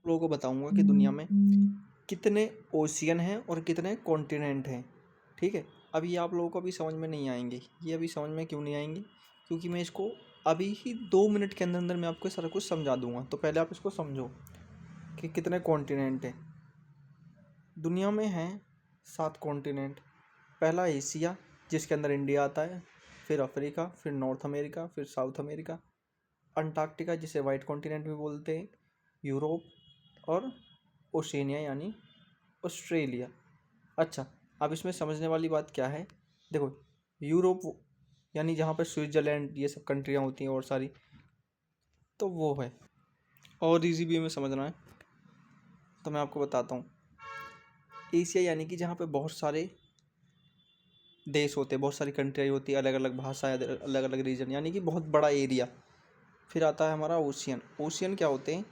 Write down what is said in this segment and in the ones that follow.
आप लोगों को बताऊंगा कि दुनिया में कितने ओशियन हैं और कितने कॉन्टिनेंट हैं। ठीक है, अब ये आप लोगों को अभी समझ में नहीं आएंगे। ये अभी समझ में क्यों नहीं आएंगे? क्योंकि मैं इसको अभी ही 2 मिनट के अंदर अंदर मैं आपको सारा कुछ समझा दूंगा। तो पहले आप इसको समझो कि कितने कॉन्टिनेंट हैं। दुनिया में हैं 7 कॉन्टिनेंट। पहला एशिया, जिसके अंदर इंडिया आता है, फिर अफ्रीका, फिर नॉर्थ अमेरिका, फिर साउथ अमेरिका, अंटार्कटिका जिसे वाइट कॉन्टिनेंट भी बोलते हैं, यूरोप और ओशिनिया यानी ऑस्ट्रेलिया। अच्छा, अब इसमें समझने वाली बात क्या है? देखो, यूरोप यानी जहाँ पर स्विट्ज़रलैंड ये सब कंट्रियाँ होती हैं और सारी, तो वो है। और इजी वे में समझना है तो मैं आपको बताता हूँ। एशिया यानी कि जहाँ पे बहुत सारे देश होते हैं, बहुत सारी कंट्रियाँ होती है, अलग अलग भाषाएं, अलग अलग रीजन, यानी कि बहुत बड़ा एरिया। फिर आता है हमारा ओशियन। ओशियन क्या होते हैं?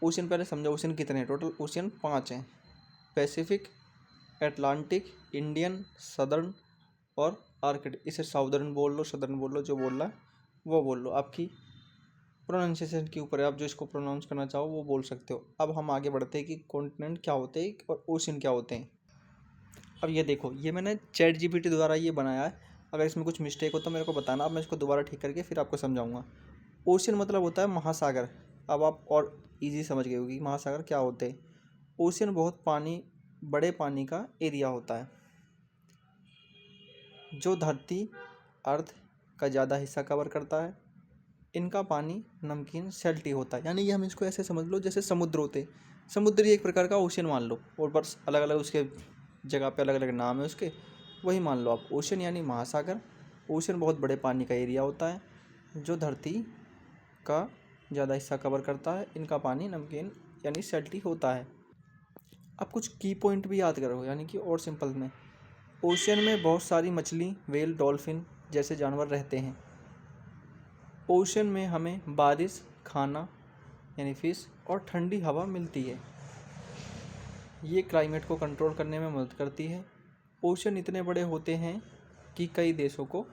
ओशियन पहले समझो, ओशियन कितने हैं? टोटल ओशियन 5 हैं। पैसिफिक, अटलांटिक, इंडियन, सदर्न और आर्कटिक। इसे साउदर्न बोल लो, सदर्न बोल लो, जो बोल रहा है वो बोल लो, आपकी प्रोनाउंसिएशन के ऊपर है। आप जो इसको प्रोनाउंस करना चाहो वो बोल सकते हो। अब हम आगे बढ़ते हैं कि कॉन्टिनेंट क्या होते हैं और ओशियन क्या होते हैं। अब ये देखो, ये मैंने चैट जीपीटी द्वारा ये बनाया है। अगर इसमें कुछ मिस्टेक हो तो मेरे को बताना, अब मैं इसको दोबारा ठीक करके फिर आपको समझाऊंगा। ओशियन मतलब होता है महासागर। अब आप और इजी समझ गए हो कि महासागर क्या होते हैं। ओशियन बहुत बड़े पानी का एरिया होता है जो धरती अर्थ का ज़्यादा हिस्सा कवर करता है। इनका पानी नमकीन सैल्टी होता है, यानी ये हम इसको ऐसे समझ लो जैसे समुद्र होते। समुद्र ही एक प्रकार का ओशियन मान लो, और बस अलग अलग उसके जगह पे अलग अलग नाम है उसके, वही मान लो आप। ओशियन यानी महासागर। ओशियन बहुत बड़े पानी का एरिया होता है जो धरती का ज़्यादा हिस्सा कवर करता है। इनका पानी नमकीन यानी सैल्टी होता है। अब कुछ की पॉइंट भी याद करो, यानी कि और सिंपल में, ओशियन में बहुत सारी मछली, व्हेल, डॉल्फिन जैसे जानवर रहते हैं। ओशियन में हमें बारिश, खाना यानी फिश और ठंडी हवा मिलती है। ये क्लाइमेट को कंट्रोल करने में मदद करती है। ओशियन इतने बड़े होते हैं कि कई देशों को